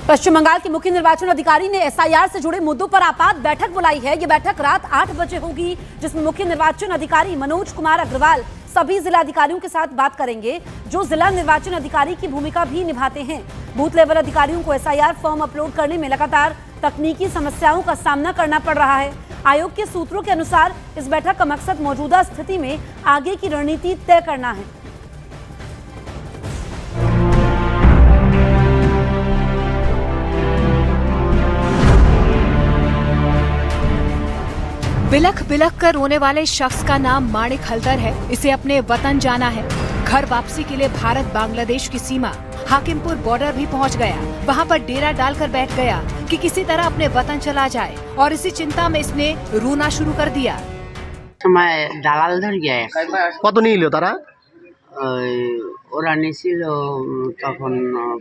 पश्चिम बंगाल के मुख्य निर्वाचन अधिकारी ने एसआईआर से जुड़े मुद्दों पर आपात बैठक बुलाई है। ये बैठक रात 8 बजे होगी, जिसमें मुख्य निर्वाचन अधिकारी मनोज कुमार अग्रवाल सभी जिला अधिकारियों के साथ बात करेंगे, जो जिला निर्वाचन अधिकारी की भूमिका भी निभाते हैं। बूथ लेवल अधिकारियों को एसआईआर फॉर्म अपलोड करने में लगातार तकनीकी समस्याओं का सामना करना पड़ रहा है। आयोग के सूत्रों के अनुसार इस बैठक का मकसद मौजूदा स्थिति में आगे की रणनीति तय करना है। बिलख बिलख कर रोने वाले शख्स का नाम माणिक हल्दर है। इसे अपने वतन जाना है। घर वापसी के लिए भारत बांग्लादेश की सीमा हाकिमपुर बॉर्डर भी पहुंच गया। वहां पर डेरा डालकर बैठ गया कि किसी तरह अपने वतन चला जाए, और इसी चिंता में इसने रोना शुरू कर दिया। দালাল ধরিয়ে কত নিল তারা? ওরা নিছিল তখন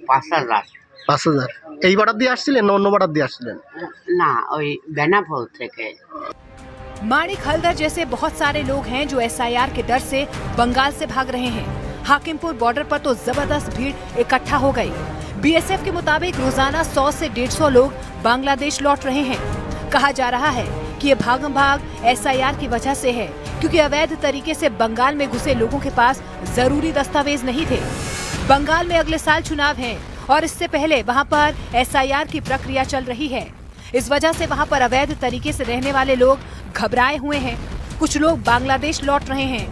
৫,০০০। ৫,০০০। এই বর্ডার দিয়ে আসছিলেন না অন্য বর্ডার দিয়ে আসছিলেন? না, ওই বেনাপোল থেকে। माणिक हल्दर जैसे बहुत सारे लोग हैं जो एसआईआर के डर से बंगाल से भाग रहे हैं। हाकिमपुर बॉर्डर पर तो जबरदस्त भीड़ इकट्ठा हो गई। बीएसएफ के मुताबिक रोजाना 100 से 150 लोग बांग्लादेश लौट रहे हैं। कहा जा रहा है कि ये भागम भाग एसआईआर की वजह से है, क्योंकि अवैध तरीके से बंगाल में घुसे लोगों के पास जरूरी दस्तावेज नहीं थे। बंगाल में अगले साल चुनाव है और इससे पहले वहाँ पर एसआईआर की प्रक्रिया चल रही है। इस वजह से वहाँ पर अवैध तरीके से रहने वाले लोग घबराए हुए हैं। कुछ लोग बांग्लादेश लौट रहे हैं,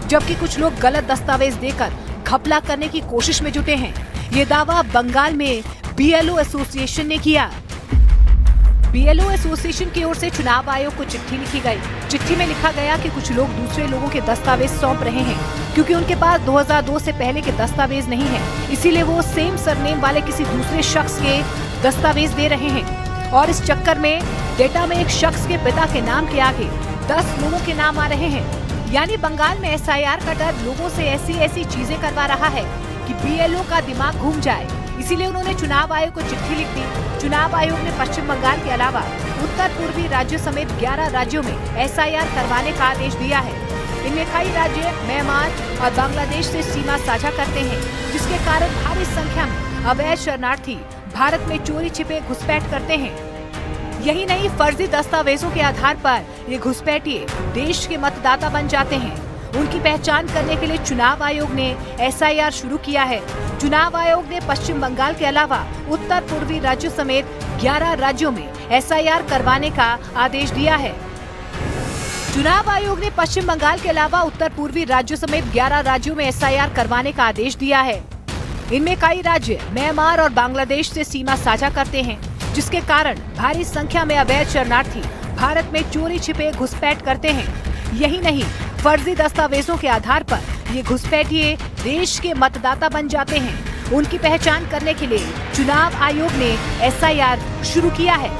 जबकि कुछ लोग गलत दस्तावेज देकर घपला करने की कोशिश में जुटे हैं। ये दावा बंगाल में बीएलओ एसोसिएशन ने किया। बीएलओ एसोसिएशन की ओर से चुनाव आयोग को चिट्ठी लिखी गई। चिट्ठी में लिखा गया कि कुछ लोग दूसरे लोगों के दस्तावेज सौंप रहे हैं, क्योंकि उनके पास 2002 से पहले के दस्तावेज नहीं है, इसीलिए वो सेम सरनेम वाले किसी दूसरे शख्स के दस्तावेज दे रहे हैं। और इस चक्कर में डेटा में एक शख्स के पिता के नाम के आगे 10 लोगों के नाम आ रहे हैं। यानी बंगाल में एसआईआर का डर लोगों से ऐसी चीजें करवा रहा है कि बीएलओ का दिमाग घूम जाए। इसीलिए उन्होंने चुनाव आयोग को चिट्ठी लिख दी। चुनाव आयोग ने पश्चिम बंगाल के अलावा उत्तर पूर्वी राज्यों समेत 11 राज्यों में एसआईआर करवाने का आदेश दिया है। इनमें कई राज्य म्यांमार और बांग्लादेश से सीमा साझा करते हैं, जिसके कारण भारी संख्या में अवैध शरणार्थी भारत में चोरी छिपे घुसपैठ करते हैं। यही नहीं, फर्जी दस्तावेजों के आधार पर ये घुसपैठिए देश के मतदाता बन जाते हैं। उनकी पहचान करने के लिए चुनाव आयोग ने एसआईआर शुरू किया है। चुनाव आयोग ने पश्चिम बंगाल के अलावा उत्तर पूर्वी राज्यों समेत 11 राज्यों में एसआईआर करवाने का आदेश दिया है। चुनाव आयोग ने पश्चिम बंगाल के अलावा उत्तर पूर्वी राज्यों समेत 11 राज्यों में एसआईआर करवाने का आदेश दिया है। इनमें कई राज्य म्यांमार और बांग्लादेश से सीमा साझा करते हैं, जिसके कारण भारी संख्या में अवैध शरणार्थी भारत में चोरी छिपे घुसपैठ करते हैं। यही नहीं, फर्जी दस्तावेजों के आधार पर ये घुसपैठिए देश के मतदाता बन जाते हैं। उनकी पहचान करने के लिए चुनाव आयोग ने एसआईआर शुरू किया है।